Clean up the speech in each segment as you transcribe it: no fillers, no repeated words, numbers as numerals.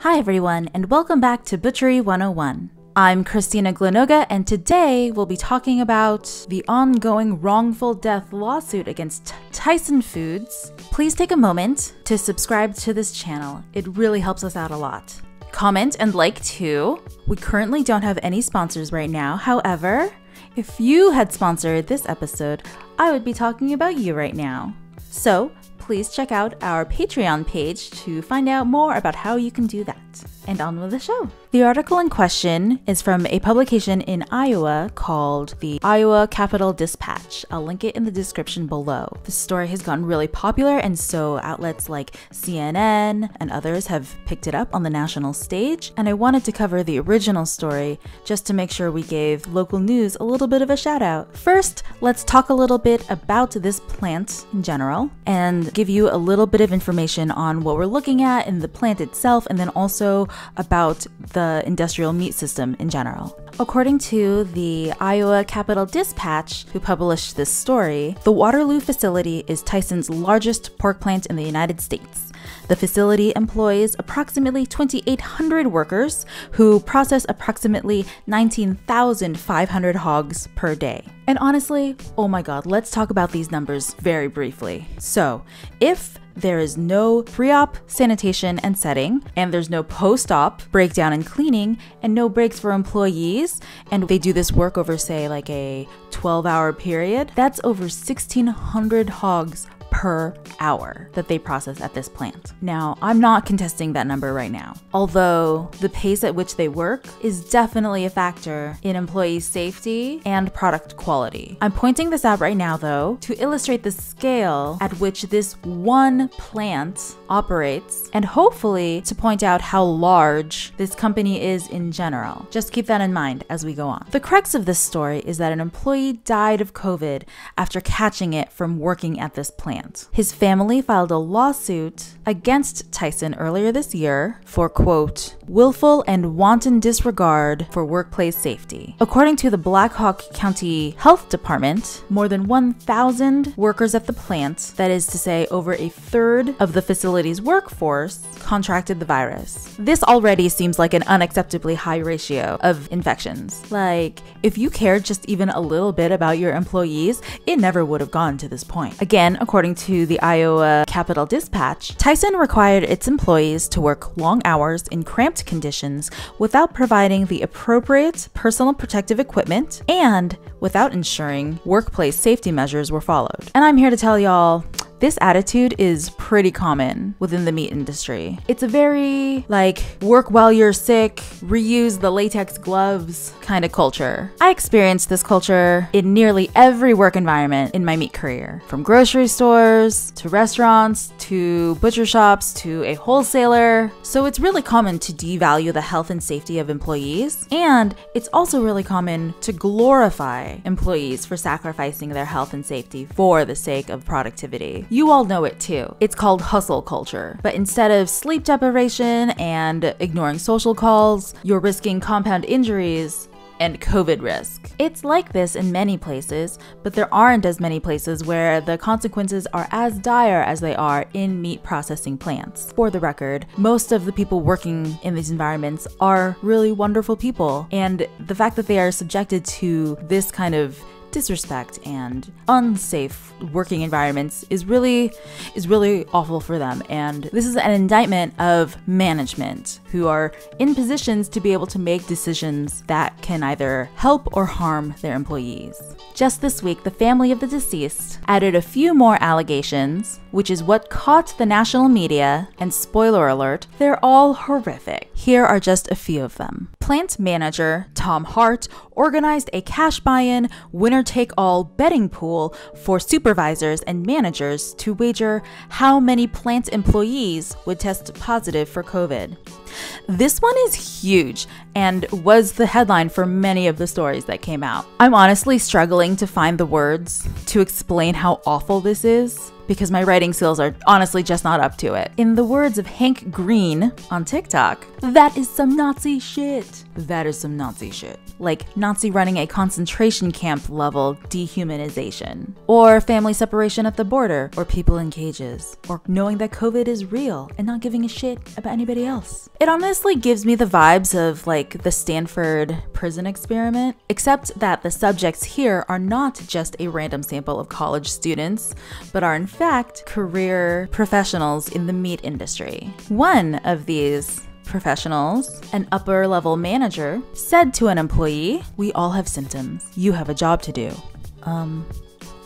Hi everyone, and welcome back to Butchery 101. I'm Christina Glenoga, and today we'll be talking about the ongoing wrongful death lawsuit against Tyson Foods. Please take a moment to subscribe to this channel. It really helps us out a lot. Comment and like too. We currently don't have any sponsors right now. However, if you had sponsored this episode, I would be talking about you right now. So please check out our Patreon page to find out more about how you can do that. And on with the show. The article in question is from a publication in Iowa called the Iowa Capital Dispatch. I'll link it in the description below. The story has gotten really popular, and so outlets like CNN and others have picked it up on the national stage, and I wanted to cover the original story just to make sure we gave local news a little bit of a shout out. First, let's talk a little bit about this plant in general and give you a little bit of information on what we're looking at in the plant itself, and then also about the industrial meat system in general. According to the Iowa Capital Dispatch, who published this story, the Waterloo facility is Tyson's largest pork plant in the United States. The facility employs approximately 2,800 workers who process approximately 19,500 hogs per day. And honestly, oh my god, let's talk about these numbers very briefly. So, if there is no pre-op sanitation and setting, and there's no post-op breakdown and cleaning, and no breaks for employees, and they do this work over, say, like a 12-hour period, that's over 1,600 hogs per hour that they process at this plant. Now, I'm not contesting that number right now, although the pace at which they work is definitely a factor in employee safety and product quality. I'm pointing this out right now, though, to illustrate the scale at which this one plant operates, and hopefully to point out how large this company is in general. Just keep that in mind as we go on. The crux of this story is that an employee died of COVID after catching it from working at this plant. His family filed a lawsuit against Tyson earlier this year for, quote, willful and wanton disregard for workplace safety. According to the Black Hawk County Health Department, more than 1,000 workers at the plant, that is to say over a third of the facility's workforce, contracted the virus. This already seems like an unacceptably high ratio of infections. Like, if you cared just even a little bit about your employees, it never would have gone to this point. Again, according to the Iowa Capital Dispatch, Tyson required its employees to work long hours in cramped conditions without providing the appropriate personal protective equipment and without ensuring workplace safety measures were followed. And I'm here to tell y'all, this attitude is pretty common within the meat industry. It's a very, like, work while you're sick, reuse the latex gloves kind of culture. I experienced this culture in nearly every work environment in my meat career. From grocery stores, to restaurants, to butcher shops, to a wholesaler. So it's really common to devalue the health and safety of employees. And it's also really common to glorify employees for sacrificing their health and safety for the sake of productivity. You all know it too. It's called hustle culture. But instead of sleep deprivation and ignoring social calls, you're risking compound injuries and COVID risk. It's like this in many places, but there aren't as many places where the consequences are as dire as they are in meat processing plants. For the record, most of the people working in these environments are really wonderful people, and the fact that they are subjected to this kind of disrespect and unsafe working environments is really awful for them. And this is an indictment of management who are in positions to be able to make decisions that can either help or harm their employees. Just this week, the family of the deceased added a few more allegations, which is what caught the national media, and spoiler alert, they're all horrific. Here are just a few of them. Plant manager Tom Hart organized a cash buy-in, winner-take-all betting pool for supervisors and managers to wager how many plant employees would test positive for COVID. This one is huge and was the headline for many of the stories that came out. I'm honestly struggling to find the words to explain how awful this is, because my writing skills are honestly just not up to it. In the words of Hank Green on TikTok, that is some Nazi shit. That is some Nazi shit. Like Nazi running a concentration camp level dehumanization, or family separation at the border, or people in cages, or knowing that COVID is real and not giving a shit about anybody else. It honestly gives me the vibes of like the Stanford prison experiment, except that the subjects here are not just a random sample of college students, but are in fact career professionals in the meat industry. One of these professionals, an upper level manager, said to an employee, "We all have symptoms. You have a job to do."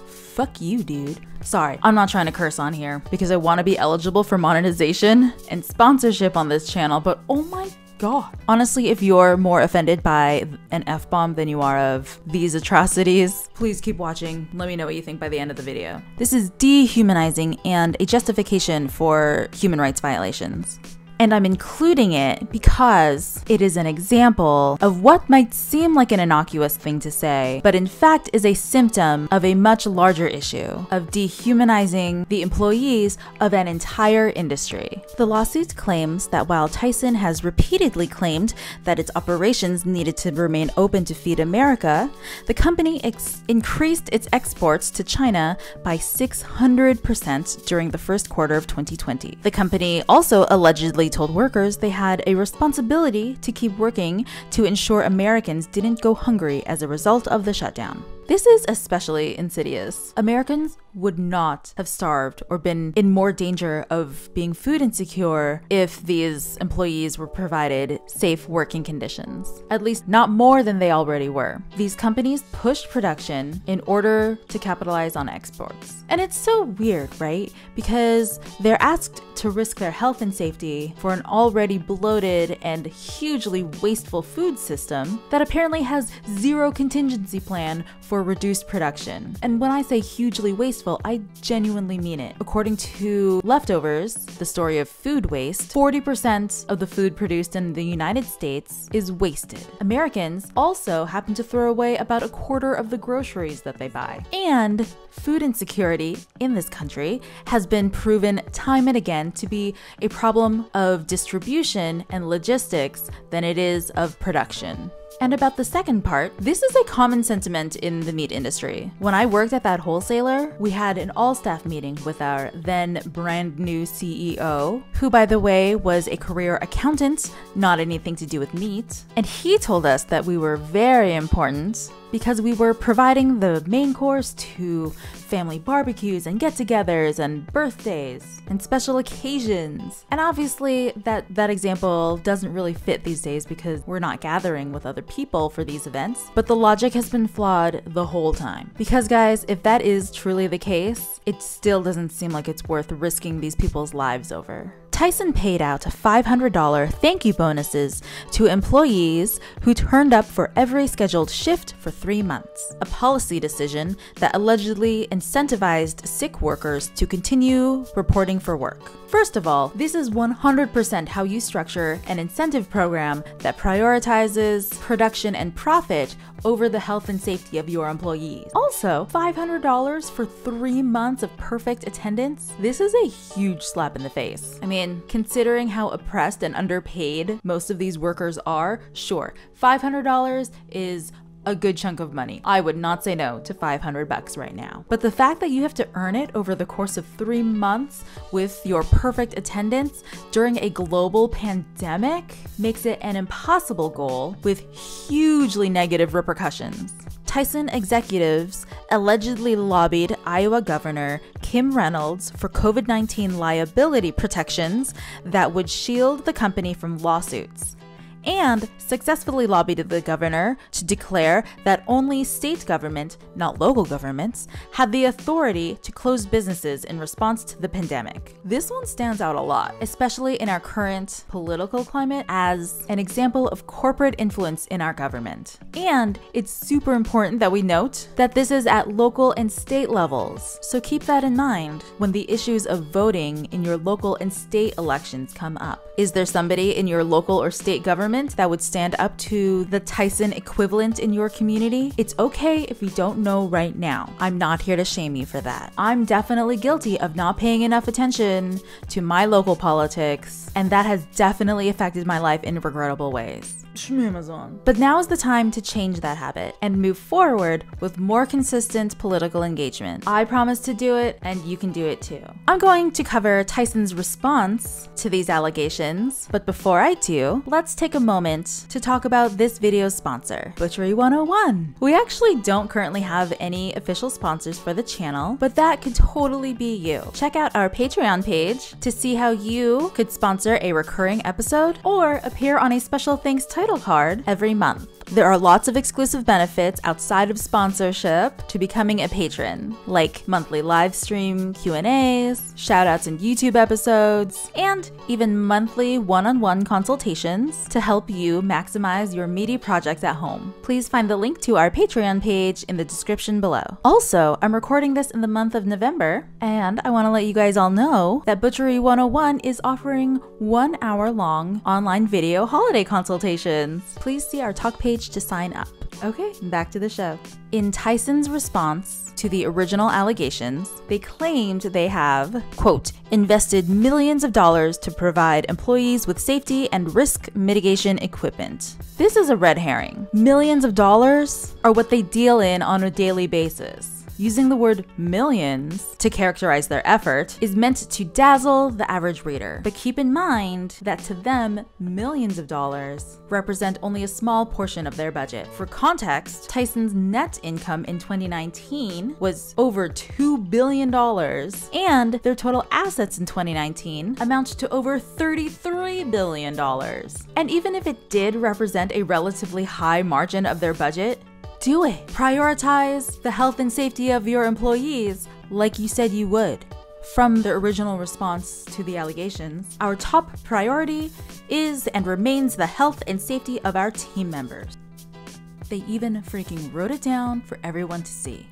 Fuck you, dude. Sorry, I'm not trying to curse on here because I want to be eligible for monetization and sponsorship on this channel, but oh my God. Honestly, if you're more offended by an F-bomb than you are of these atrocities, please keep watching. Let me know what you think by the end of the video. This is dehumanizing and a justification for human rights violations. And I'm including it because it is an example of what might seem like an innocuous thing to say, but in fact is a symptom of a much larger issue of dehumanizing the employees of an entire industry. The lawsuit claims that while Tyson has repeatedly claimed that its operations needed to remain open to feed America, the company increased its exports to China by 600% during the first quarter of 2020. The company also allegedly told workers they had a responsibility to keep working to ensure Americans didn't go hungry as a result of the shutdown. This is especially insidious. Americans would not have starved or been in more danger of being food insecure if these employees were provided safe working conditions. At least not more than they already were. These companies pushed production in order to capitalize on exports. And it's so weird, right? Because they're asked to risk their health and safety for an already bloated and hugely wasteful food system that apparently has zero contingency plan for reduced production. And when I say hugely wasteful, I genuinely mean it. According to Leftovers, the story of food waste, 40% of the food produced in the United States is wasted. Americans also happen to throw away about a quarter of the groceries that they buy. And food insecurity in this country has been proven time and again to be a problem of distribution and logistics than it is of production. And about the second part, this is a common sentiment in the meat industry. When I worked at that wholesaler, we had an all-staff meeting with our then brand new CEO, who by the way was a career accountant, not anything to do with meat. And he told us that we were very important because we were providing the main course to family barbecues and get-togethers and birthdays and special occasions. And obviously that example doesn't really fit these days because we're not gathering with other people for these events, but the logic has been flawed the whole time. Because guys, if that is truly the case, it still doesn't seem like it's worth risking these people's lives over. Tyson paid out $500 thank you bonuses to employees who turned up for every scheduled shift for 3 months, a policy decision that allegedly incentivized sick workers to continue reporting for work. First of all, this is 100% how you structure an incentive program that prioritizes production and profit over the health and safety of your employees. Also, $500 for 3 months of perfect attendance? This is a huge slap in the face. I mean, considering how oppressed and underpaid most of these workers are, sure, $500 is a good chunk of money. I would not say no to $500 right now. But the fact that you have to earn it over the course of 3 months with your perfect attendance during a global pandemic makes it an impossible goal with hugely negative repercussions. Tyson executives allegedly lobbied Iowa Governor Kim Reynolds for COVID-19 liability protections that would shield the company from lawsuits, and successfully lobbied the governor to declare that only state government, not local governments, had the authority to close businesses in response to the pandemic. This one stands out a lot, especially in our current political climate, as an example of corporate influence in our government. And it's super important that we note that this is at local and state levels, so keep that in mind when the issues of voting in your local and state elections come up. Is there somebody in your local or state government government that would stand up to the Tyson equivalent in your community, it's okay if you don't know right now. I'm not here to shame you for that. I'm definitely guilty of not paying enough attention to my local politics, and that has definitely affected my life in regrettable ways. But now is the time to change that habit and move forward with more consistent political engagement. I promise to do it, and you can do it too. I'm going to cover Tyson's response to these allegations, but before I do, let's take a moment to talk about this video's sponsor, Butchery 101. We actually don't currently have any official sponsors for the channel, but that could totally be you. Check out our Patreon page to see how you could sponsor a recurring episode or appear on a special thanks title card every month. There are lots of exclusive benefits outside of sponsorship to becoming a patron, like monthly live stream Q&As, shoutouts in YouTube episodes, and even monthly one-on-one consultations to help you maximize your meaty projects at home. Please find the link to our Patreon page in the description below. Also, I'm recording this in the month of November, and I want to let you guys all know that Butchery 101 is offering 1 hour-long online video holiday consultations. Please see our talk page to sign up. Okay, back to the show. In Tyson's response to the original allegations, they claimed they have, quote, invested millions of dollars to provide employees with safety and risk mitigation equipment. This is a red herring. Millions of dollars are what they deal in on a daily basis. Using the word millions to characterize their effort is meant to dazzle the average reader. But keep in mind that to them, millions of dollars represent only a small portion of their budget. For context, Tyson's net income in 2019 was over $2 billion, and their total assets in 2019 amount to over $33 billion. And even if it did represent a relatively high margin of their budget, do it. Prioritize the health and safety of your employees like you said you would. From the original response to the allegations, our top priority is and remains the health and safety of our team members. They even freaking wrote it down for everyone to see.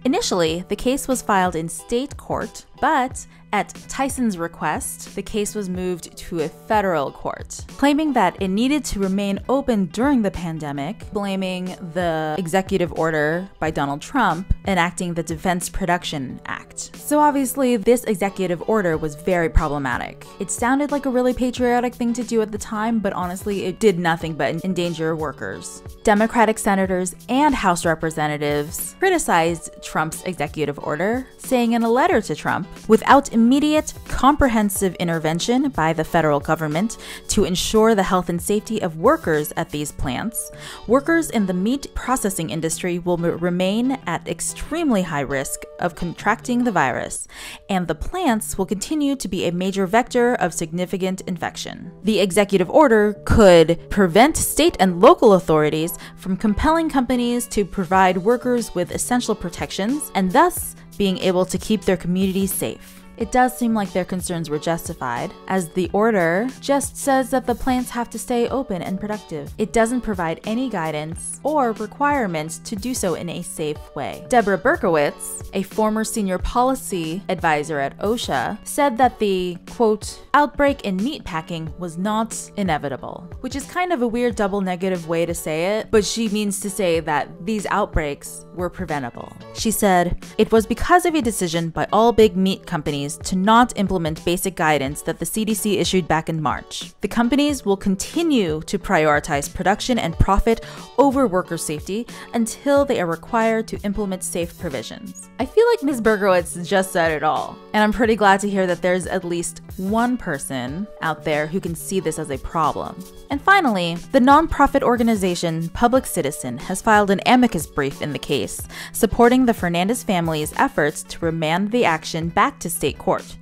Initially, the case was filed in state court, but at Tyson's request, the case was moved to a federal court, claiming that it needed to remain open during the pandemic, blaming the executive order by Donald Trump enacting the Defense Production Act. So obviously, this executive order was very problematic. It sounded like a really patriotic thing to do at the time, but honestly, it did nothing but endanger workers. Democratic senators and House representatives criticized Trump's executive order, saying in a letter to Trump, without immediate, comprehensive intervention by the federal government to ensure the health and safety of workers at these plants, workers in the meat processing industry will remain at extremely high risk of contracting the virus, and the plants will continue to be a major vector of significant infection. The executive order could prevent state and local authorities from compelling companies to provide workers with essential protections and thus being able to keep their communities safe. It does seem like their concerns were justified, as the order just says that the plants have to stay open and productive. It doesn't provide any guidance or requirements to do so in a safe way. Deborah Berkowitz, a former senior policy advisor at OSHA, said that the, quote, outbreak in meat packing was not inevitable, which is kind of a weird double negative way to say it, but she means to say that these outbreaks were preventable. She said, "It was because of a decision by all big meat companies to not implement basic guidance that the CDC issued back in March. The companies will continue to prioritize production and profit over worker safety until they are required to implement safe provisions." I feel like Ms. Berkowitz just said it all, and I'm pretty glad to hear that there's at least one person out there who can see this as a problem. And finally, the nonprofit organization Public Citizen has filed an amicus brief in the case, supporting the Fernandez family's efforts to remand the action back to state court.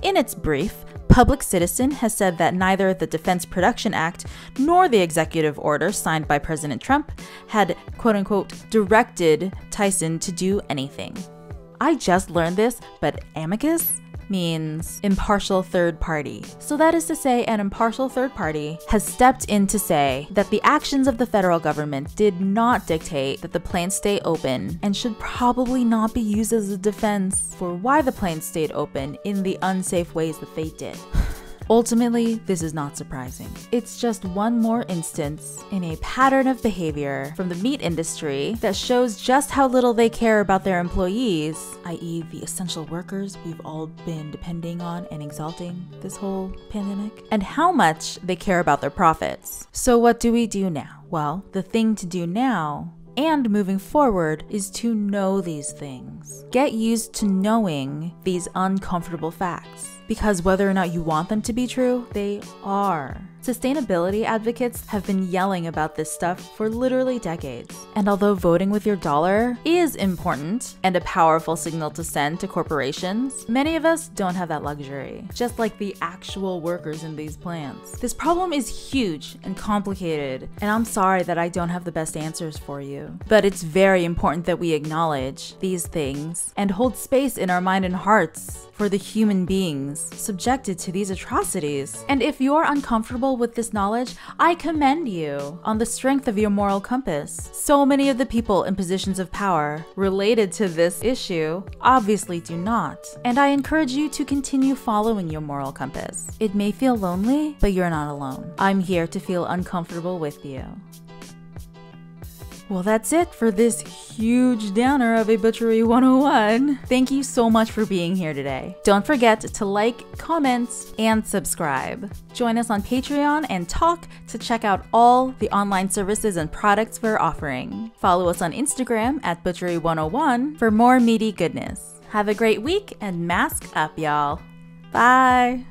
In its brief, Public Citizen has said that neither the Defense Production Act nor the executive order signed by President Trump had, quote-unquote, directed Tyson to do anything. I just learned this, but amicus means impartial third party. So that is to say, an impartial third party has stepped in to say that the actions of the federal government did not dictate that the plants stay open and should probably not be used as a defense for why the plants stayed open in the unsafe ways that they did. Ultimately, this is not surprising. It's just one more instance in a pattern of behavior from the meat industry that shows just how little they care about their employees, i.e. the essential workers we've all been depending on and exalting this whole pandemic, and how much they care about their profits. So what do we do now? Well, the thing to do now and moving forward is to know these things. Get used to knowing these uncomfortable facts, because whether or not you want them to be true, they are. Sustainability advocates have been yelling about this stuff for literally decades. And although voting with your dollar is important and a powerful signal to send to corporations, many of us don't have that luxury, just like the actual workers in these plants. This problem is huge and complicated, and I'm sorry that I don't have the best answers for you. But it's very important that we acknowledge these things and hold space in our mind and hearts for the human beings subjected to these atrocities. And if you're uncomfortable with this knowledge, I commend you on the strength of your moral compass. So many of the people in positions of power related to this issue obviously do not. And I encourage you to continue following your moral compass. It may feel lonely, but you're not alone. I'm here to feel uncomfortable with you. Well, that's it for this huge downer of a Butchery 101. Thank you so much for being here today. Don't forget to like, comment, and subscribe. Join us on Patreon and Talk to check out all the online services and products we're offering. Follow us on Instagram at Butchery 101 for more meaty goodness. Have a great week and mask up, y'all. Bye!